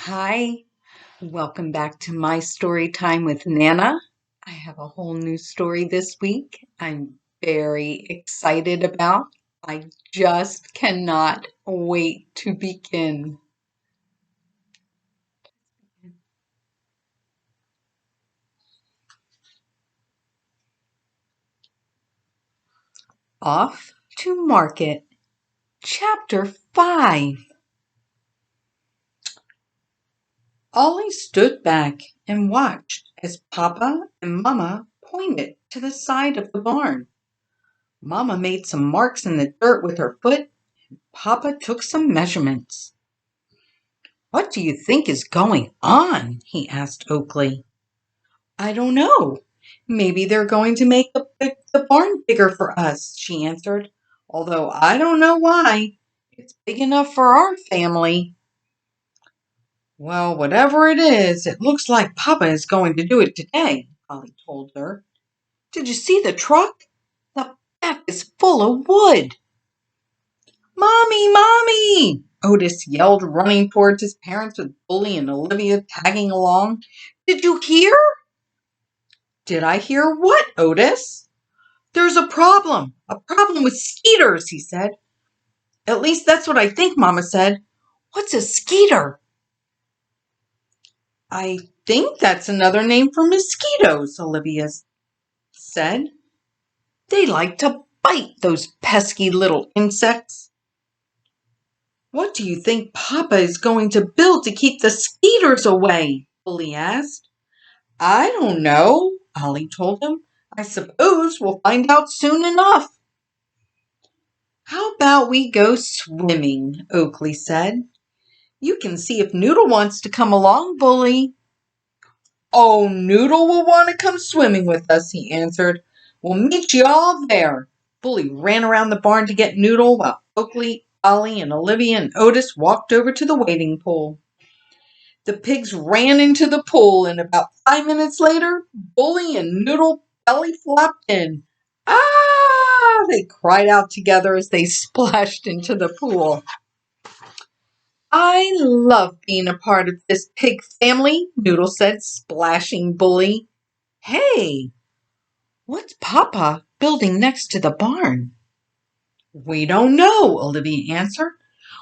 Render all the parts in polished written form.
Hi, welcome back to my story time with Nana. I have a whole new story this week I'm very excited about. I just cannot wait to begin. Off to Market, Chapter 5. Ollie stood back and watched as Papa and Mama pointed to the side of the barn. Mama made some marks in the dirt with her foot. Papa took some measurements. "What do you think is going on?" he asked Oakley. "I don't know. Maybe they're going to make the barn bigger for us," she answered, "although I don't know why. It's big enough for our family." "Well, whatever it is, it looks like Papa is going to do it today," Polly told her. "Did you see the truck? The back is full of wood." "Mommy, Mommy!" Otis yelled, running towards his parents with Bully and Olivia tagging along. "Did you hear?" "Did I hear what, Otis?" "There's a problem. A problem with skeeters," he said. "At least that's what I think," Mama said. "What's a skeeter?" "I think that's another name for mosquitoes," Olivia said. "They like to bite, those pesky little insects." "What do you think Papa is going to build to keep the skeeters away?" Bully asked. "I don't know," Ollie told him. "I suppose we'll find out soon enough." "How about we go swimming?" Oakley said. "You can see if Noodle wants to come along, Bully." "Oh, Noodle will want to come swimming with us," he answered. "We'll meet you all there." Bully ran around the barn to get Noodle while Oakley, Ollie, and Olivia and Otis walked over to the wading pool. The pigs ran into the pool, and about 5 minutes later, Bully and Noodle belly flopped in. "Ah!" they cried out together as they splashed into the pool. "I love being a part of this pig family," Noodle said, splashing Bully. "Hey, what's Papa building next to the barn?" "We don't know," Olivia answered.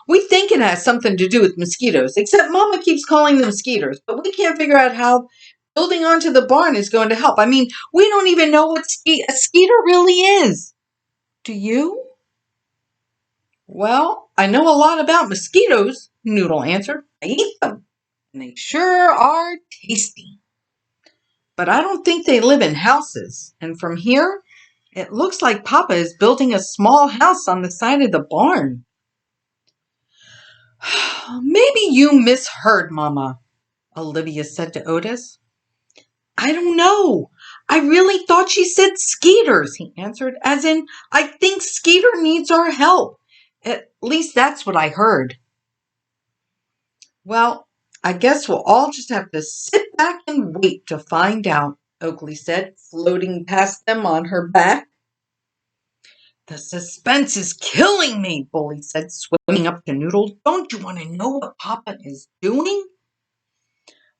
"We think it has something to do with mosquitoes, except Mama keeps calling them skeeters, but we can't figure out how building onto the barn is going to help. I mean, we don't even know what a skeeter really is. Do you?" "Well, I know a lot about mosquitoes," Noodle answered. "I eat them, and they sure are tasty. But I don't think they live in houses. And from here, it looks like Papa is building a small house on the side of the barn." "Maybe you misheard, Mama," Olivia said to Otis. "I don't know. I really thought she said skeeters," he answered, "as in, I think Skeeter needs our help. At least that's what I heard." "Well, I guess we'll all just have to sit back and wait to find out," Oakley said, floating past them on her back. "The suspense is killing me," Bully said, swimming up to Noodle. "Don't you want to know what Papa is doing?"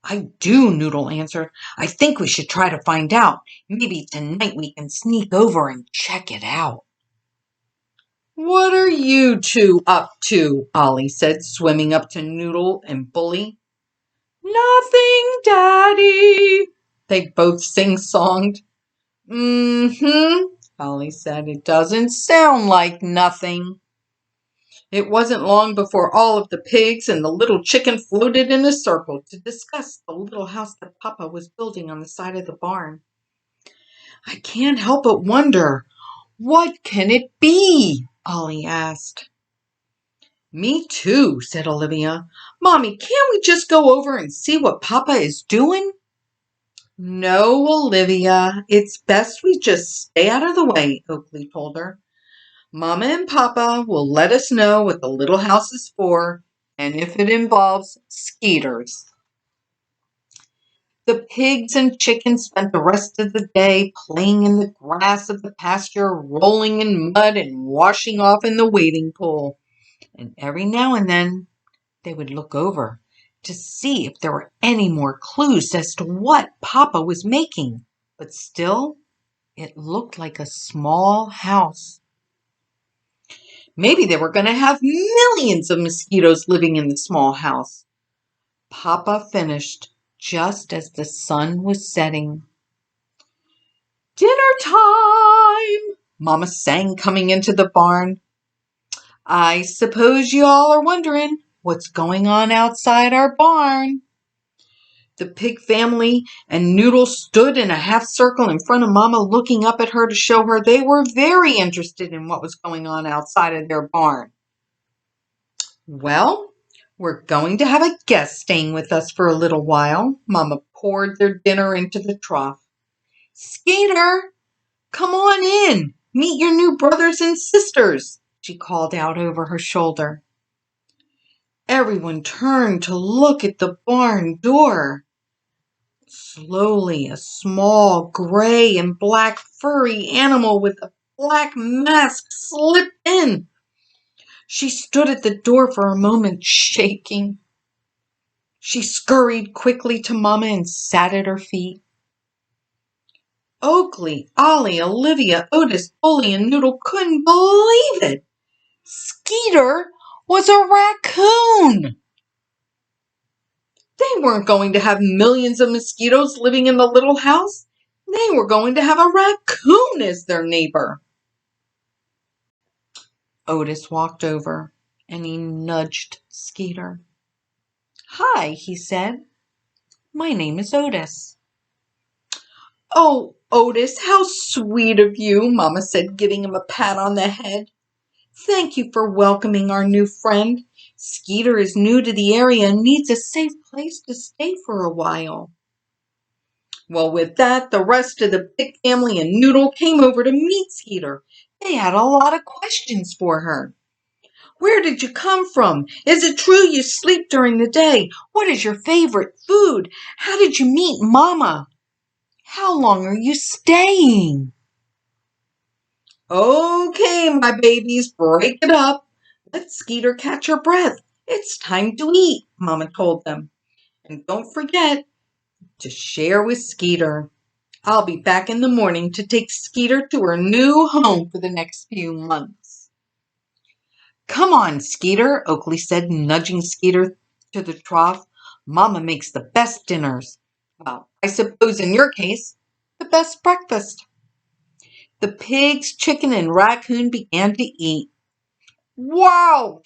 "I do," Noodle answered. "I think we should try to find out. Maybe tonight we can sneak over and check it out." "What are you two up to?" Ollie said, swimming up to Noodle and Bully. "Nothing, Daddy," they both sing-songed. "Mm-hmm," Ollie said. "It doesn't sound like nothing." It wasn't long before all of the pigs and the little chicken floated in a circle to discuss the little house that Papa was building on the side of the barn. "I can't help but wonder, what can it be?" Ollie asked. "Me too," said Olivia. "Mommy, can't we just go over and see what Papa is doing?" "No, Olivia, it's best we just stay out of the way," Oakley told her. "Mama and Papa will let us know what the little house is for, and if it involves skeeters." The pigs and chickens spent the rest of the day playing in the grass of the pasture, rolling in mud and washing off in the wading pool. And every now and then they would look over to see if there were any more clues as to what Papa was making, but still it looked like a small house. Maybe they were going to have millions of mosquitoes living in the small house. Papa finished just as the sun was setting. "Dinner time!" Mama sang, coming into the barn. "I suppose you all are wondering what's going on outside our barn." The pig family and Noodle stood in a half circle in front of Mama, looking up at her to show her they were very interested in what was going on outside of their barn. "Well, we're going to have a guest staying with us for a little while." Mama poured their dinner into the trough. "Skeeter, come on in. Meet your new brothers and sisters," she called out over her shoulder. Everyone turned to look at the barn door. Slowly, a small gray and black furry animal with a black mask slipped in. She stood at the door for a moment, shaking. She scurried quickly to Mama and sat at her feet. Oakley, Ollie, Olivia, Otis, Bully, and Noodle couldn't believe it. Skeeter was a raccoon. They weren't going to have millions of mosquitoes living in the little house. They were going to have a raccoon as their neighbor. Otis walked over and he nudged Skeeter. "Hi," he said. "My name is Otis." "Oh, Otis, how sweet of you," Mama said, giving him a pat on the head. "Thank you for welcoming our new friend. Skeeter is new to the area and needs a safe place to stay for a while." Well, with that, the rest of the pig family and Noodle came over to meet Skeeter. They had a lot of questions for her. "Where did you come from? Is it true you sleep during the day? What is your favorite food? How did you meet Mama? How long are you staying?" "Okay, my babies, break it up. Let Skeeter catch her breath. It's time to eat," Mama told them. "And don't forget to share with Skeeter. I'll be back in the morning to take Skeeter to her new home for the next few months." "Come on, Skeeter," Oakley said, nudging Skeeter to the trough. "Mama makes the best dinners. Well, I suppose in your case, the best breakfast." The pigs, chicken, and raccoon began to eat. "Wow,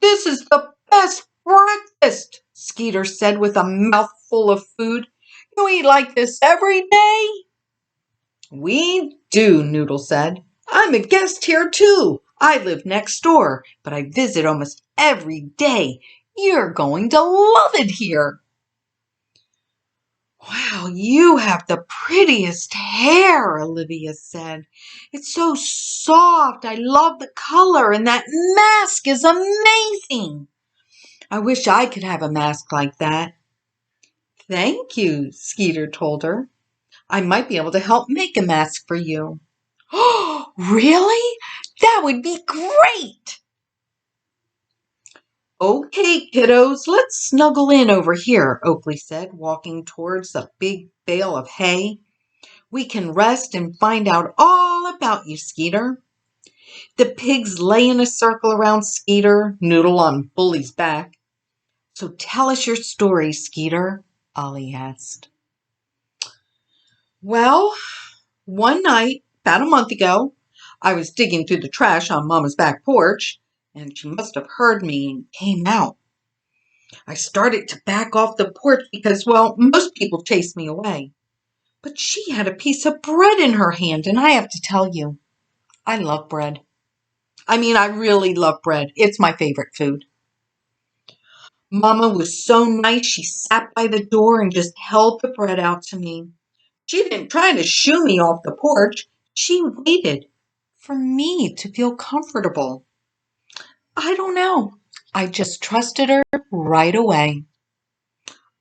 this is the best breakfast," Skeeter said with a mouthful of food. "You eat like this every day?" "We do," Noodle said. "I'm a guest here too. I live next door, but I visit almost every day. You're going to love it here." "Wow, you have the prettiest hair," Olivia said. "It's so soft. I love the color, and that mask is amazing. I wish I could have a mask like that." "Thank you," Skeeter told her. "I might be able to help make a mask for you." "Oh, really? That would be great!" "Okay, kiddos, let's snuggle in over here," Oakley said, walking towards a big bale of hay. "We can rest and find out all about you, Skeeter." The pigs lay in a circle around Skeeter, Noodle on Bully's back. "So tell us your story, Skeeter," Ollie asked. "Well, one night, about a month ago, I was digging through the trash on Mama's back porch, and she must have heard me and came out. I started to back off the porch because, well, most people chased me away. But she had a piece of bread in her hand, and I have to tell you, I love bread. I really love bread. It's my favorite food. Mama was so nice, she sat by the door and just held the bread out to me. She didn't try to shoo me off the porch. She waited for me to feel comfortable. I don't know. I just trusted her right away."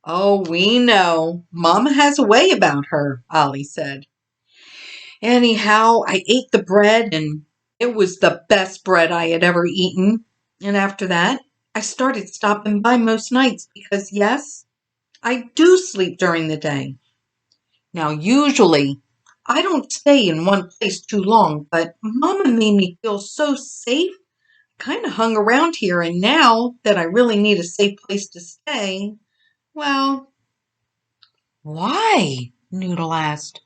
"Oh, we know. Mama has a way about her," Ollie said. "Anyhow, I ate the bread, and it was the best bread I had ever eaten. And after that, I started stopping by most nights because, yes, I do sleep during the day. Now, usually, I don't stay in one place too long, but Mama made me feel so safe. Kind of hung around here, and now that I really need a safe place to stay, well, why? Noodle asked.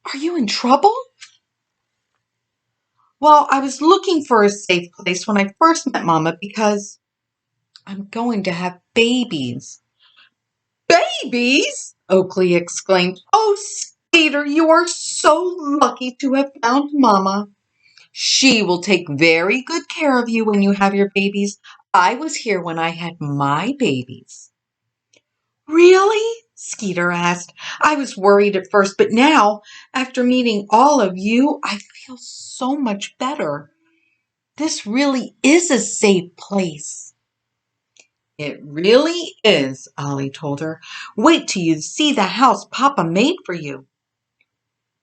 Are you in trouble? Well, I was looking for a safe place when I first met Mama because I'm going to have babies. Babies? Oakley exclaimed. Oh, Skeeter, you are so lucky to have found Mama. She will take very good care of you when you have your babies. I was here when I had my babies. Really? Skeeter asked. I was worried at first, but now, after meeting all of you, I feel so much better. This really is a safe place. It really is, Ollie told her. Wait till you see the house Papa made for you.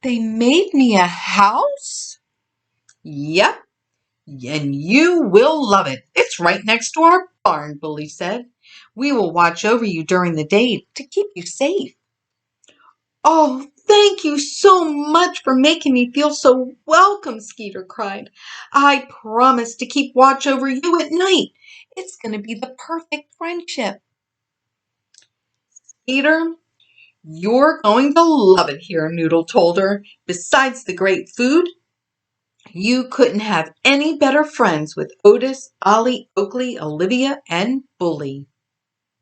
They made me a house? Yep, and you will love it. It's right next to our barn, Bully said. We will watch over you during the day to keep you safe. Oh, thank you so much for making me feel so welcome, Skeeter cried. I promise to keep watch over you at night. It's going to be the perfect friendship. Skeeter, you're going to love it here, Noodle told her. Besides the great food, you couldn't have any better friends with Otis, Ollie, Oakley, Olivia, and Bully.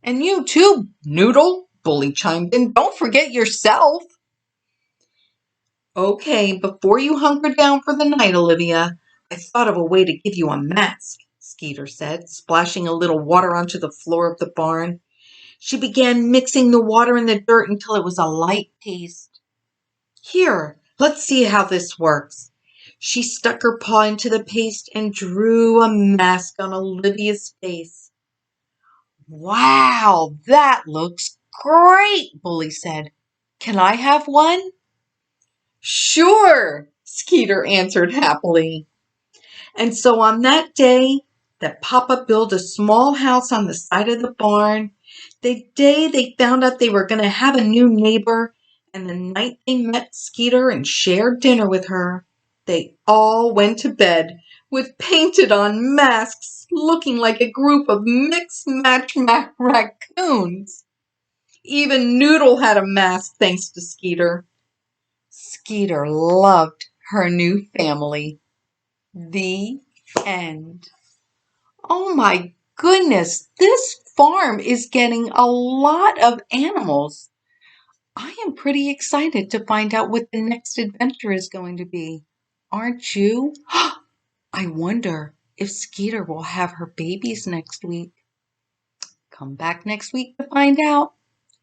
And you too, Noodle, Bully chimed in. Don't forget yourself. Okay, before you hunker down for the night, Olivia, I thought of a way to give you a mask, Skeeter said, splashing a little water onto the floor of the barn. She began mixing the water and the dirt until it was a light paste. Here, let's see how this works. She stuck her paw into the paste and drew a mask on Olivia's face. Wow, that looks great, Bully said. Can I have one? Sure, Skeeter answered happily. And so on that day that Papa built a small house on the side of the barn, the day they found out they were going to have a new neighbor, and the night they met Skeeter and shared dinner with her, they all went to bed with painted on masks looking like a group of mixed match raccoons. Even Noodle had a mask thanks to Skeeter. Skeeter loved her new family. The end. Oh my goodness, this farm is getting a lot of animals. I am pretty excited to find out what the next adventure is going to be. Aren't you? I wonder if Skeeter will have her babies next week. Come back next week to find out.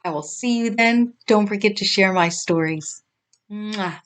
I will see you then. Don't forget to share my stories. Mwah.